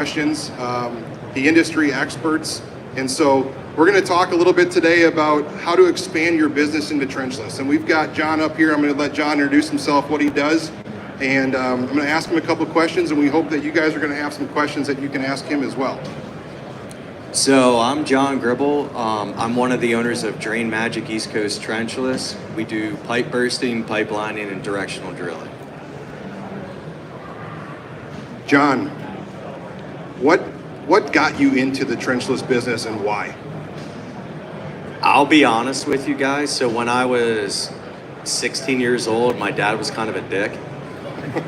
questions, the industry experts. And so we're going to talk a little bit today about how to expand your business into Trenchless. And we've got John up here. I'm going to let John introduce himself, what he does. And I'm going to ask him a couple of questions, and we hope that you guys are going to have some questions that you can ask him as well. So I'm John Gribble. I'm one of the owners of Drain Magic East Coast Trenchless. We do pipe bursting, pipelining, and directional drilling. John, what got you into the Trenchless business and why? I'll be honest with you guys. So when I was 16 years old, my dad was kind of a dick.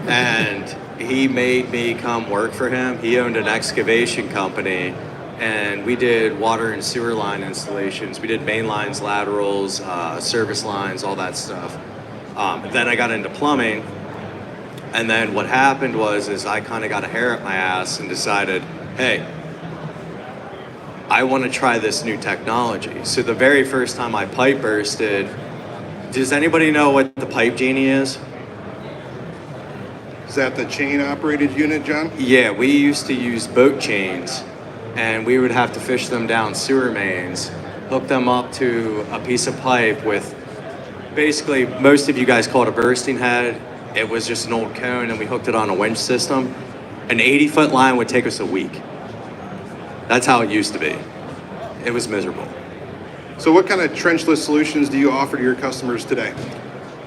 And he made me come work for him. He owned an excavation company, and we did water and sewer line installations. We did main lines, laterals, service lines, all that stuff. Then I got into plumbing, and then what happened was I kind of got a hair up my ass and decided, hey, I want to try this new technology. So the very first time I pipe bursted, does anybody know what the pipe genie is? Is that the chain-operated unit, John? Yeah, we used to use boat chains, and we would have to fish them down sewer mains, hook them up to a piece of pipe with, basically, most of you guys call it a bursting head. It was just an old cone, and we hooked it on a winch system. An 80-foot line would take us a week. That's how it used to be. It was miserable. So what kind of trenchless solutions do you offer to your customers today?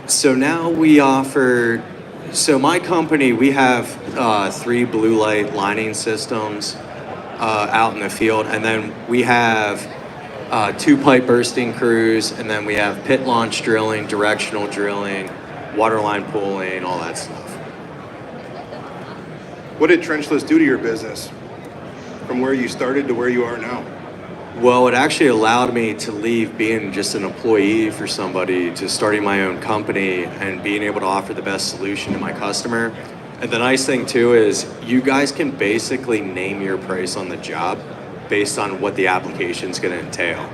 So now we offer... So my company, we have 3 blue light lining systems out in the field, and then we have 2 pipe bursting crews, and then we have pit launch drilling, directional drilling, waterline pulling, all that stuff. What did Trenchless do to your business from where you started to where you are now? Well, it actually allowed me to leave being just an employee for somebody to starting my own company and being able to offer the best solution to my customer. And the nice thing too is you guys can basically name your price on the job based on what the application is going to entail.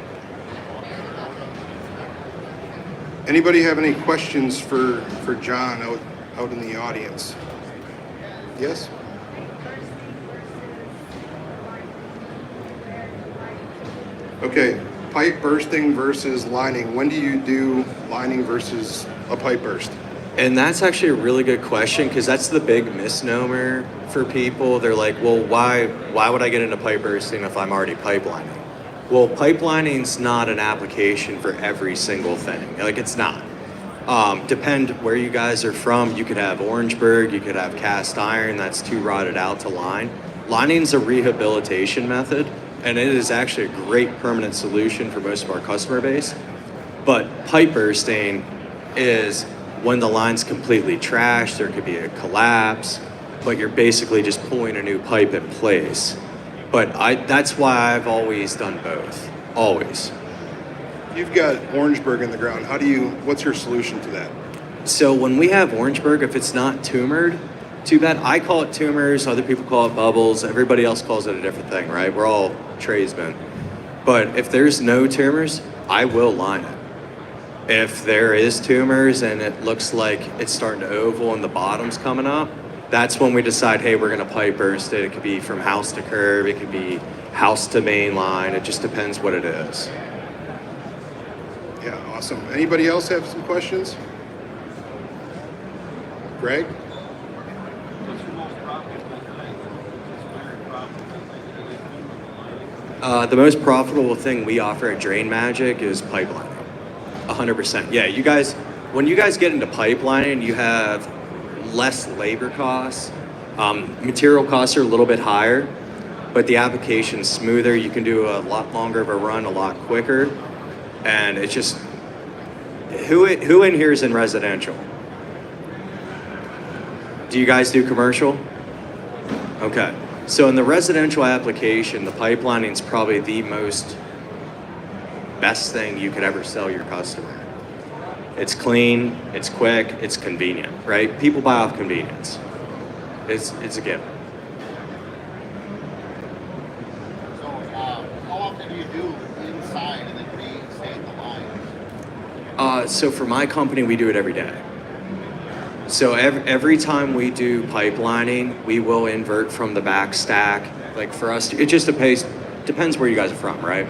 Anybody have any questions for John out in the audience? Yes? Okay, pipe bursting versus lining. When do you do lining versus a pipe burst? And that's actually a really good question because that's the big misnomer for people. They're like, well, why would I get into pipe bursting if I'm already pipelining? Well, pipelining's not an application for every single thing. Like, it's not. Depend where you guys are from. You could have Orangeburg, you could have cast iron that's too rotted out to line. Lining's a rehabilitation method, and it is actually a great permanent solution for most of our customer base. But pipe bursting is when the line's completely trashed, there could be a collapse, but you're basically just pulling a new pipe in place. But that's why I've always done both, always. You've got Orangeburg in the ground. What's your solution to that? So when we have Orangeburg, if it's not tumored, too bad. I call it tumors, other people call it bubbles, everybody else calls it a different thing, right? We're all tradesmen. But if there's no tumors, I will line it. If there is tumors and it looks like it's starting to oval and the bottom's coming up, that's when we decide, hey, we're gonna pipe burst it. It could be from house to curb, it could be house to main line, it just depends what it is. Yeah, awesome. Anybody else have some questions? Greg? The most profitable thing we offer at Drain Magic is pipelining. 100%. Yeah, you guys, when you guys get into pipelining, you have less labor costs. Material costs are a little bit higher, but the application's smoother. You can do a lot longer of a run, a lot quicker. And it's just, who in here is in residential? Do you guys do commercial? Okay. So in the residential application, the pipelining is probably the best thing you could ever sell your customer. It's clean, it's quick, it's convenient, right? People buy off convenience. It's a given. So how often do you do inside and then reinstate the line? So for my company, we do it every day. So every time we do pipelining, we will invert from the back stack Like for us, it just depends where you guys are from, right?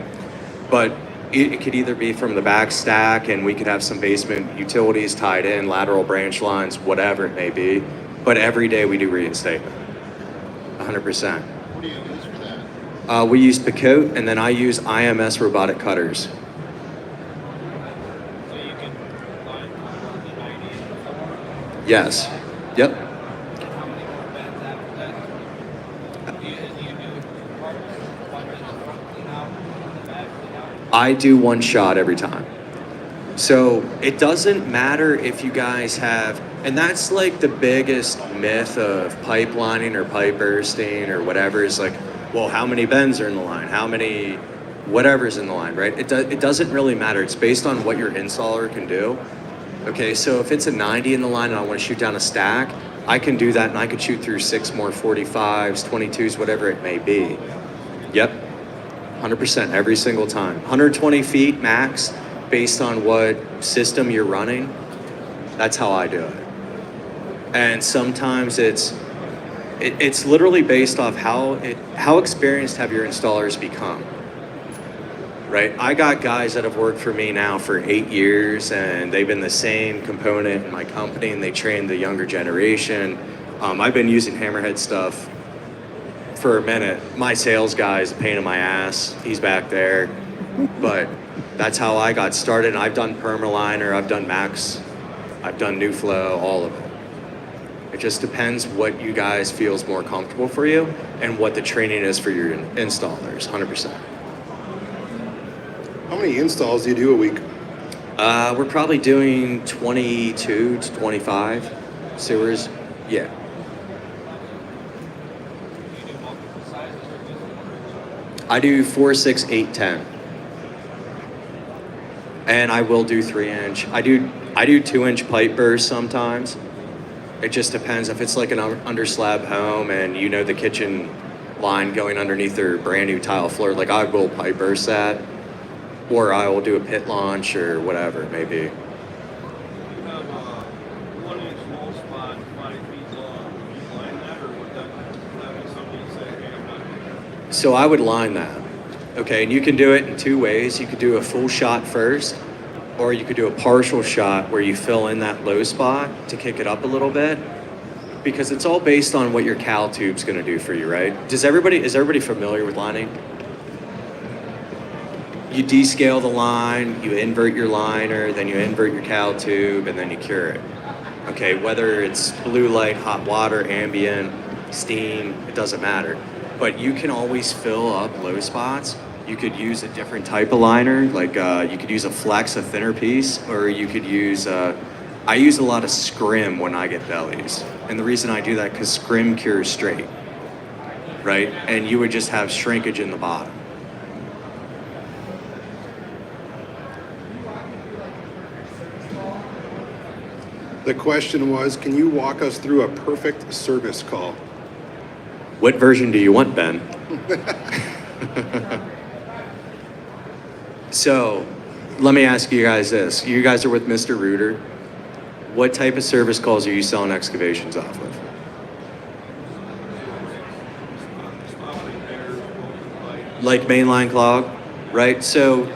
But it could either be from the back stack and we could have some basement utilities tied in, lateral branch lines, whatever it may be. But every day we do reinstatement, 100%. What do you use for that? We use Picote, and then I use IMS robotic cutters. So you can line the 90 and the 4. Yes. Yep. And how many more bends after that? Do you do part of one in the front clean out and the back clean out? I do one shot every time. So it doesn't matter if you guys have, and that's like the biggest myth of pipelining or pipe bursting or whatever is like, well, how many bends are in the line? How many whatever's in the line, right? It doesn't really matter. It's based on what your installer can do. Okay, so if it's a 90 in the line and I want to shoot down a stack, I can do that and I could shoot through 6 more 45s, 22s, whatever it may be. Yep, 100% every single time. 120 feet max based on what system you're running. That's how I do it. And sometimes it's literally based off how experienced have your installers become, right? I got guys that have worked for me now for 8 years and they've been the same component in my company and they train the younger generation. I've been using HammerHead stuff for a minute. My sales guy is a pain in my ass. He's back there, but that's how I got started. I've done Permaliner, I've done Max, I've done New Flow, all of it. It just depends what you guys feel is more comfortable for you and what the training is for your installers, 100%. How many installs do you do a week? We're probably doing 22 to 25 sewers. Yeah. Do you do multiple sizes or just one? I do 4, 6, 8, 10. And I will do 3-inch. I do 2-inch pipe bursts sometimes. It just depends if it's like an under slab home and you know the kitchen line going underneath their brand new tile floor, like I will pipe burst that, or I will do a pit launch or whatever it may be. You have a 1-inch small spot, 5 feet long. Would you line that, or would that be something you say, hey, I'm not doing that? So I would line that. Okay, and you can do it in 2 ways. You could do a full shot first, or you could do a partial shot where you fill in that low spot to kick it up a little bit, because it's all based on what your cal tube's gonna do for you, right? Is everybody familiar with lining? You descale the line, you invert your liner, then you invert your cal tube, and then you cure it. Okay, whether it's blue light, hot water, ambient, steam, it doesn't matter. But you can always fill up low spots. You could use a different type of liner, like you could use a flex, a thinner piece, or you could use, I use a lot of scrim when I get bellies. And the reason I do that, because scrim cures straight, right? And you would just have shrinkage in the bottom. The question was, can you walk us through a perfect service call? What version do you want, Ben? So, let me ask you guys this. You guys are with Mr. Rooter. What type of service calls are you selling excavations off of? Stop repairs, open pipe. Like mainline clog, right? So,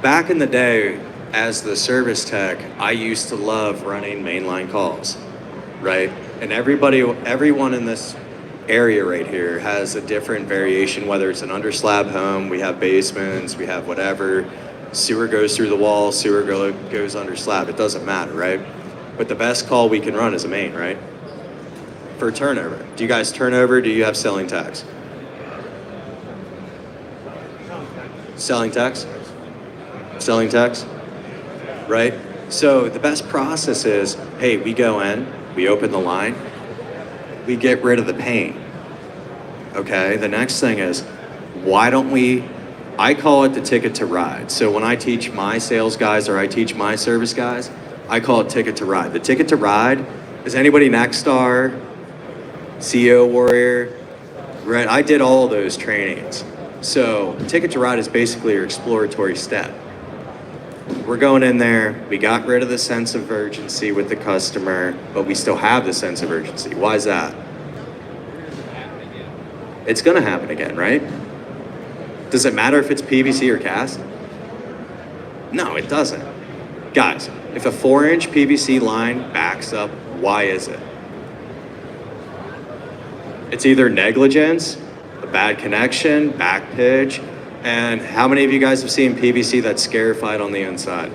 back in the day, as the service tech, I used to love running mainline calls, right? And everyone in this area right here has a different variation, whether it's an under slab home, we have basements, we have whatever, sewer goes through the wall, goes under slab, it doesn't matter, right? But the best call we can run is a main, right? For turnover. Do you guys turn over? Do you have selling tax? Selling tax? Selling tax? Right? So the best process is, hey, we go in, we open the line, we get rid of the pain. Okay, the next thing is, why don't I call it the ticket to ride. So when I teach my sales guys or I teach my service guys, I call it ticket to ride. The ticket to ride is anybody Nexstar, CEO Warrior, right? I did all those trainings. So ticket to ride is basically your exploratory step. We're going in there, we got rid of the sense of urgency with the customer, but we still have the sense of urgency. Why is that? It's gonna happen again, right? Does it matter if it's PVC or cast? No, it doesn't. Guys, if a 4-inch PVC line backs up, why is it? It's either negligence, a bad connection, back pitch, and how many of you guys have seen PVC that's scarified on the inside?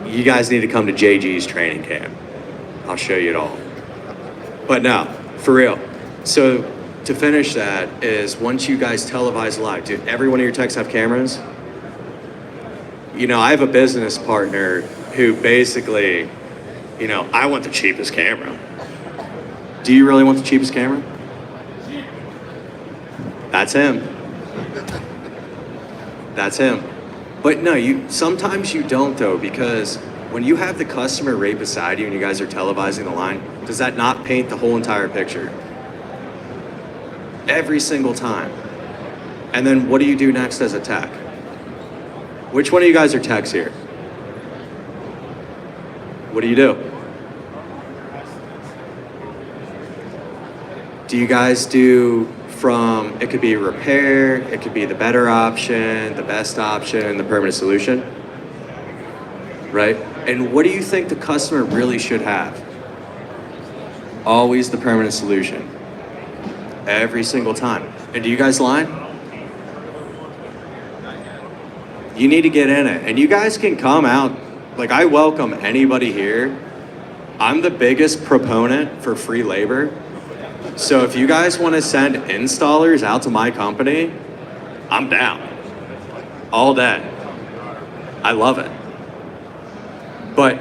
You guys need to come to JG's training camp. I'll show you it all. But no, for real. So to finish that is once you guys televise live, do every one of your techs have cameras? You know, I have a business partner who basically, you know, I want the cheapest camera. Do you really want the cheapest camera? That's him. That's him. But no, sometimes you don't though, because when you have the customer right beside you and you guys are televising the line, does that not paint the whole entire picture? Every single time. And then what do you do next as a tech? Which one of you guys are techs here? What do you do? Do you guys do from, it could be repair, it could be the better option, the best option, the permanent solution, right? And what do you think the customer really should have? Always the permanent solution. Every single time. And do you guys line? You need to get in it. And you guys can come out. Like, I welcome anybody here. I'm the biggest proponent for free labor. So if you guys want to send installers out to my company, I'm down. All day. I love it. But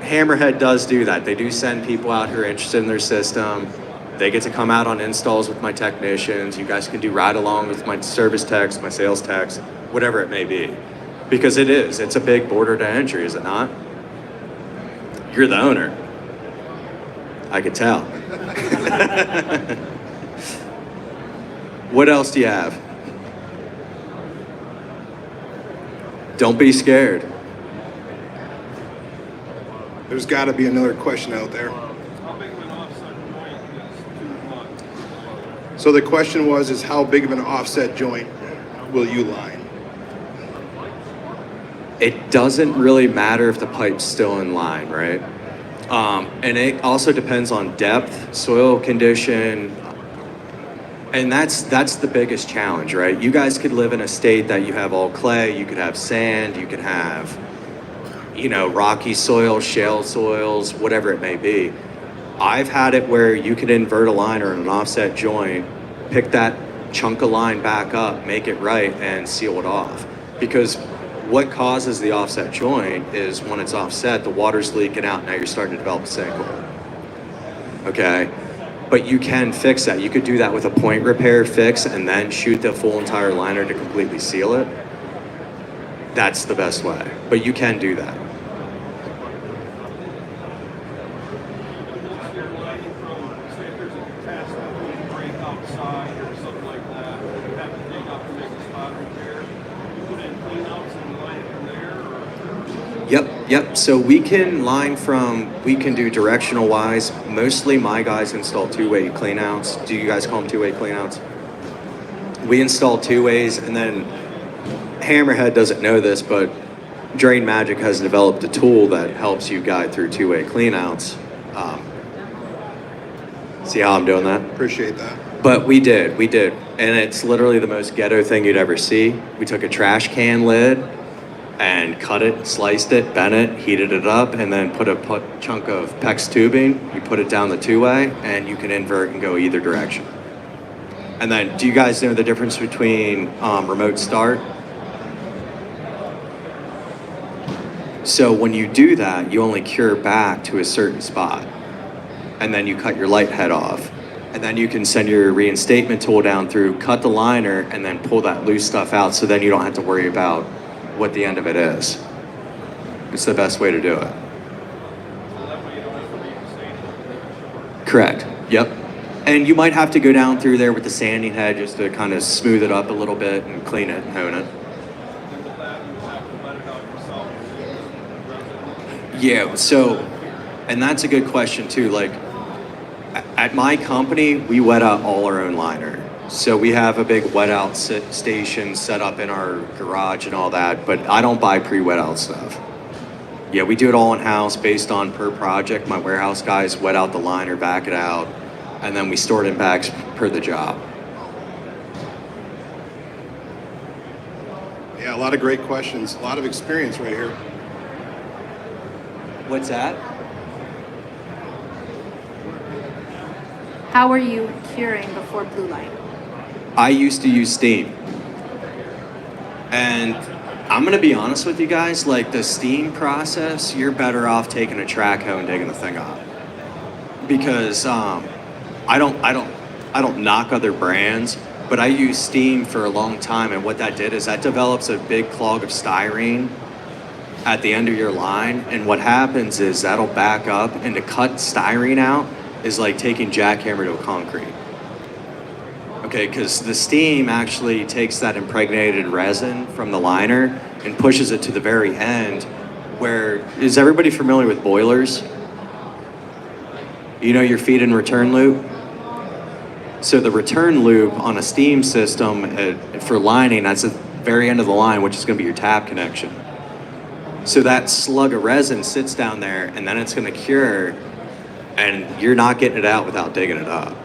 HammerHead does do that. They do send people out who are interested in their system. They get to come out on installs with my technicians. You guys can do ride along with my service techs, my sales techs, whatever it may be. Because it's a big border to entry, is it not? You're the owner. I could tell. What else do you have? Don't be scared. There's got to be another question out there. How big of an offset joint is too much? So the question is how big of an offset joint will you line? It doesn't really matter if the pipe's still in line, right? And it also depends on depth, soil condition, and that's the biggest challenge, right? You guys could live in a state that you have all clay, you could have sand, you could have, you know, rocky soil, shale soils, whatever it may be. I've had it where you could invert a line or an offset joint, pick that chunk of line back up, make it right, and seal it off. Because what causes the offset joint is when it's offset, the water's leaking out, now you're starting to develop a sinkhole. Okay? But you can fix that. You could do that with a point repair fix and then shoot the full entire liner to completely seal it. That's the best way. But you can do that. If you're lighting from, say if there's a cast that break outside or something like that, you have to dig up to make a spot repair. You put in cleanouts and line it from there, or? Yep. So we can do directional wise. Mostly my guys install two-way cleanouts. Do you guys call them two-way cleanouts? We install two-ways, and then HammerHead doesn't know this, but Drain Magic has developed a tool that helps you guide through two-way cleanouts. See how I'm doing that? Appreciate that. But we did, and it's literally the most ghetto thing you'd ever see. We took a trash can lid and cut it, sliced it, bent it, heated it up, and then put a chunk of PEX tubing. You put it down the two-way, and you can invert and go either direction. And then, do you guys know the difference between remote start? So when you do that, you only cure back to a certain spot, and then you cut your light head off. And then you can send your reinstatement tool down through, cut the liner, and then pull that loose stuff out, so then you don't have to worry about what the end of it is. It's the best way to do it. So that way you don't have to reinstate it. Correct. Yep. And you might have to go down through there with the sanding head just to kind of smooth it up a little bit and clean it and hone it. And with that, you have to let it out yourself. Yeah, so, and that's a good question too. Like, At my company, we wet out all our own liner. So we have a big wet out station set up in our garage and all that, but I don't buy pre-wet out stuff. Yeah, we do it all in-house based on per project. My warehouse guys wet out the liner, back it out, and then we store it in bags per the job. Yeah, a lot of great questions, a lot of experience right here. What's that? How are you curing before blue light? I used to use steam. And I'm gonna be honest with you guys, like the steam process, you're better off taking a track hoe and digging the thing up. Because I don't knock other brands, but I used steam for a long time, and what that did is that develops a big clog of styrene at the end of your line, and what happens is that'll back up, and to cut styrene out is like taking jackhammer to a concrete. Okay, because the steam actually takes that impregnated resin from the liner and pushes it to the very end where, is everybody familiar with boilers? You know your feed and return loop? So the return loop on a steam system for lining, that's the very end of the line, which is gonna be your tap connection. So that slug of resin sits down there and then it's gonna cure, and you're not getting it out without digging it up.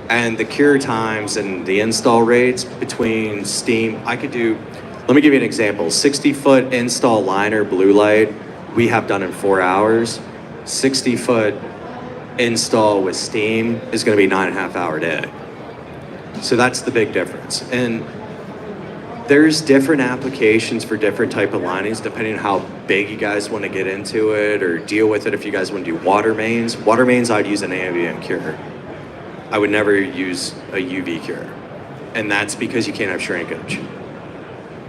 And the cure times and the install rates between steam, let me give you an example. 60-foot install liner blue light, we have done in 4 hours. 60-foot install with steam is gonna be 9.5 hour day. So that's the big difference. And there's different applications for different type of linings depending on how big you guys want to get into it or deal with it. If you guys want to do water mains, I'd use an ambient cure. I would never use a UV cure. And that's because you can't have shrinkage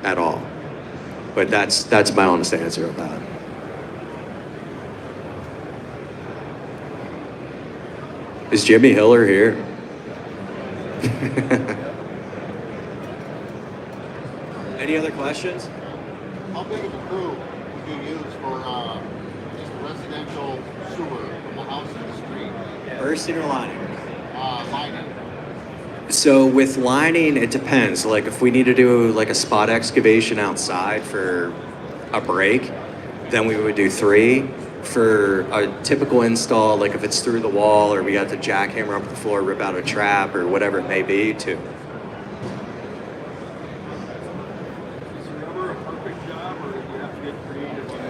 at all. But that's my honest answer of that. Is Jimmy Hiller here? Any other questions? How big of a crew would you use for just residential sewer from the house to the street? Bursting or lining? Lining. So with lining, it depends. Like if we need to do like a spot excavation outside for a break, then we would do 3. For a typical install, like if it's through the wall or we got to jackhammer up the floor, rip out a trap or whatever it may be, 2. Is there ever a perfect job, or do you have to get creative on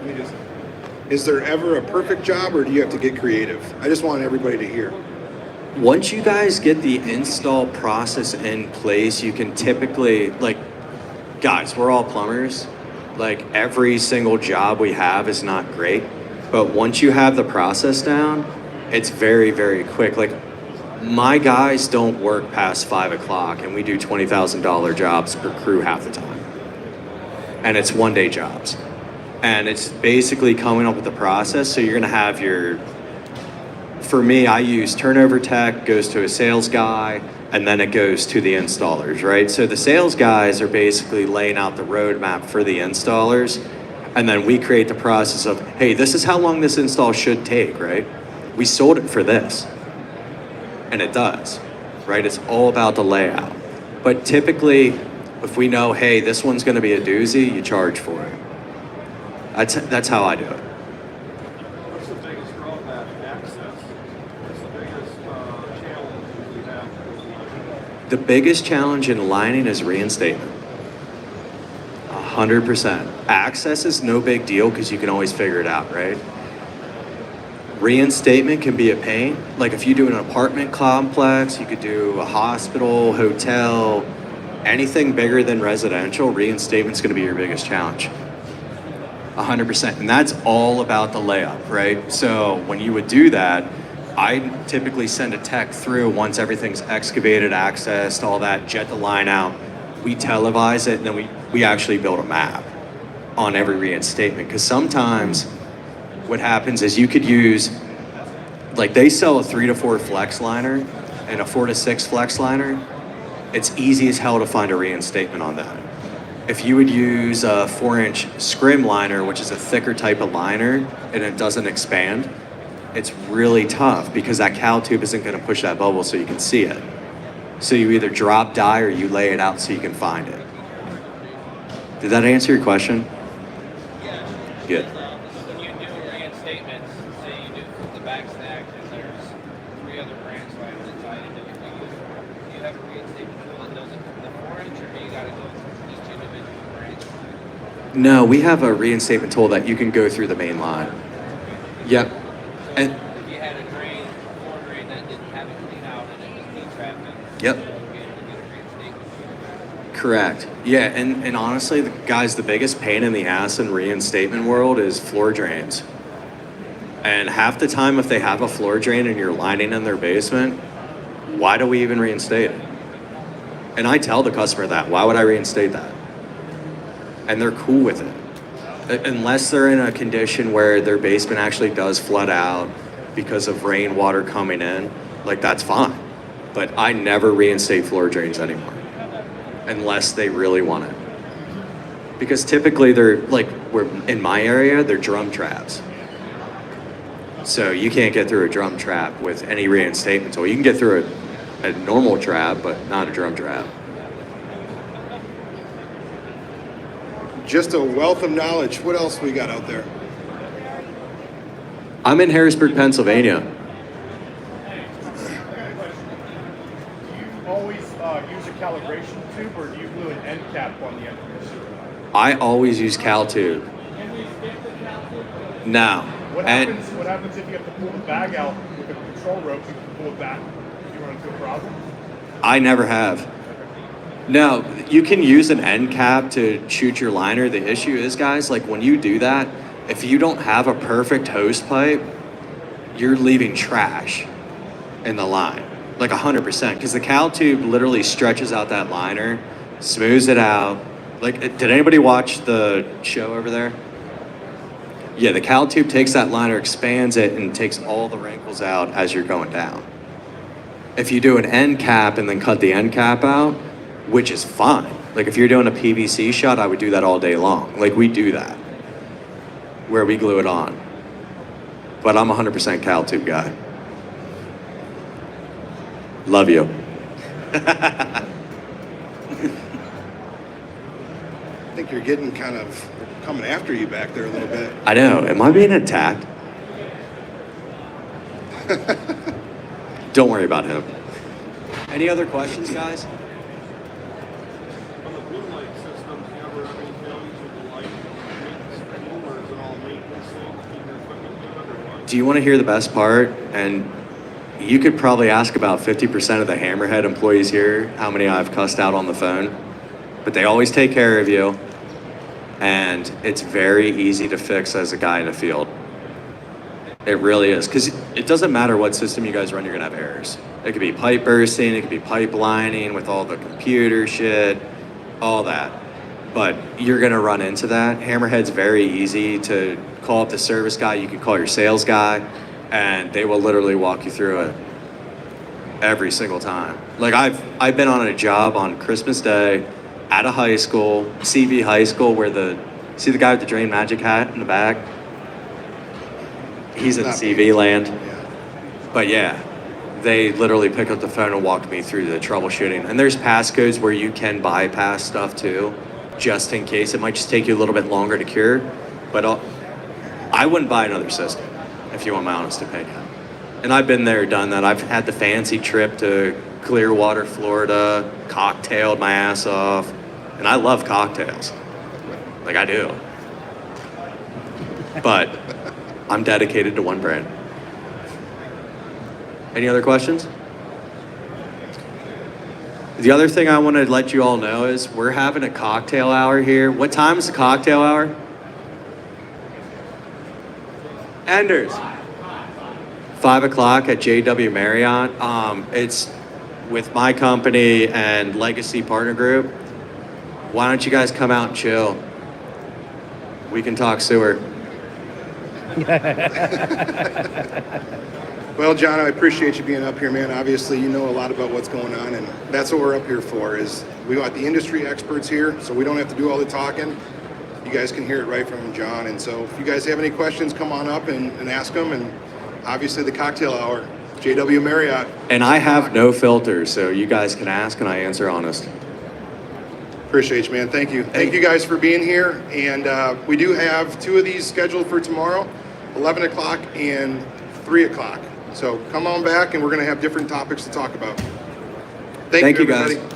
it? Is there ever a perfect job, or do you have to get creative? I just want everybody to hear. Once you guys get the install process in place, you can typically, like, guys, we're all plumbers. Like, every single job we have is not great. But once you have the process down, it's very, very quick. Like, my guys don't work past 5 o'clock, and we do $20,000 jobs per crew half the time. And it's one-day jobs. And it's basically coming up with the process. So you're gonna have for me, I use turnover tech, goes to a sales guy, and then it goes to the installers, right? So the sales guys are basically laying out the roadmap for the installers, and then we create the process of, hey, this is how long this install should take, right? We sold it for this, and it does, right? It's all about the layout. But typically, if we know, hey, this one's gonna be a doozy, you charge for it. That's how I do it. What's the biggest drawback? Access. What's the biggest challenge you have? The biggest challenge in lining is reinstatement. 100%. Access is no big deal because you can always figure it out, right? Reinstatement can be a pain. Like if you do an apartment complex, you could do a hospital, hotel, anything bigger than residential, reinstatement's gonna be your biggest challenge. 100%. And that's all about the layup, right? So when you would do that, I typically send a tech through once everything's excavated, accessed, all that, jet the line out. We televise it, and then we actually build a map on every reinstatement. Because sometimes what happens is you could use, like they sell a 3 to 4 flex liner and a 4 to 6 flex liner. It's easy as hell to find a reinstatement on that. If you would use a 4-inch scrim liner, which is a thicker type of liner, and it doesn't expand, it's really tough because that cowl tube isn't going to push that bubble so you can see it. So you either drop dye or you lay it out so you can find it. Did that answer your question? Good. When you do reinstatements, say you do the back stack and there's 3 other brands right on the side and do you have a reinstatement tool that does it from the 4-inch or do you gotta go through each individual branch? No, we have a reinstatement tool that you can go through the main line. Yep. And If you had a drain, a floor drain that didn't have it clean out and it was de-traffic, yep. you get a reinstatement. Correct. Yeah, and honestly, guys, the biggest pain in the ass in reinstatement world is floor drains. And half the time, if they have a floor drain and you're lining in their basement, why do we even reinstate it? And I tell the customer that. Why would I reinstate that? And they're cool with it. Unless they're in a condition where their basement actually does flood out because of rainwater coming in, like that's fine. But I never reinstate floor drains anymore. Unless they really want it. Because typically they're like, we're in my area, they're drum traps. So you can't get through a drum trap with any reinstatement tool. You can get through a normal trap, but not a drum trap. Just a wealth of knowledge. What else we got out there? I'm in Harrisburg, Pennsylvania. Always use a calibration tube, or do you glue an end cap on the end of the tube? I always use cal tube. No. What And happens if you have to pull the bag out with a control rope? You can pull it back. Do you run into a problem? I never have. No, you can use an end cap to shoot your liner. The issue is, guys, like when you do that, if you don't have a perfect hose pipe, you're leaving trash in the line. Like 100%, because the cal tube literally stretches out that liner, smooths it out. Like, did anybody watch the show over there? Yeah, the cal tube takes that liner, expands it, and takes all the wrinkles out as you're going down. If you do an end cap and then cut the end cap out, which is fine. Like if you're doing a PVC shot, I would do that all day long. Like we do that, where we glue it on. But I'm 100% cal tube guy. Love you. I think you're getting kind of coming after you back there a little bit. I know. Am I being attacked? Don't worry about him. Any other questions, guys? On the blue light systems, do you ever have any failures with the light maintenance schedule, or is it all maintenance things, keep your equipment good, or what? Do you want to hear the best part? And you could probably ask about 50% of the HammerHead employees here how many I've cussed out on the phone. But they always take care of you. And it's very easy to fix as a guy in the field. It really is. Because it doesn't matter what system you guys run, you're going to have errors. It could be pipe bursting, it could be pipe lining with all the computer shit, all that. But you're going to run into that. HammerHead's very easy to call up the service guy. You can call your sales guy, and they will literally walk you through it every single time. Like I've been on a job on Christmas Day at a high school, CV high school, where see the guy with the Drain Magic hat in the back? He's in CV land. But yeah, they literally pick up the phone and walk me through the troubleshooting. And there's passcodes where you can bypass stuff too, just in case. It might just take you a little bit longer to cure, but I wouldn't buy another system, if you want my honest opinion. And I've been there, done that. I've had the fancy trip to Clearwater, Florida, cocktailed my ass off. And I love cocktails. Like I do. But I'm dedicated to one brand. Any other questions? The other thing I want to let you all know is we're having a cocktail hour here. What time is the cocktail hour? Enders. 5 o'clock at JW Marriott. It's with my company and Legacy Partner Group. Why don't you guys come out and chill? We can talk sewer. Well, John, I appreciate you being up here, man. Obviously, you know a lot about what's going on, and that's what we're up here for, is we got the industry experts here, so we don't have to do all the talking. You guys can hear it right from John, and so if you guys have any questions, come on up and ask them, and obviously the cocktail hour, JW Marriott. And I have no filter, so you guys can ask and I answer honest. Appreciate you, man. Thank you. Thank you guys for being here. And we do have 2 of these scheduled for tomorrow, 11 o'clock and 3 o'clock. So come on back and we're going to have different topics to talk about. Thank you, everybody. guys.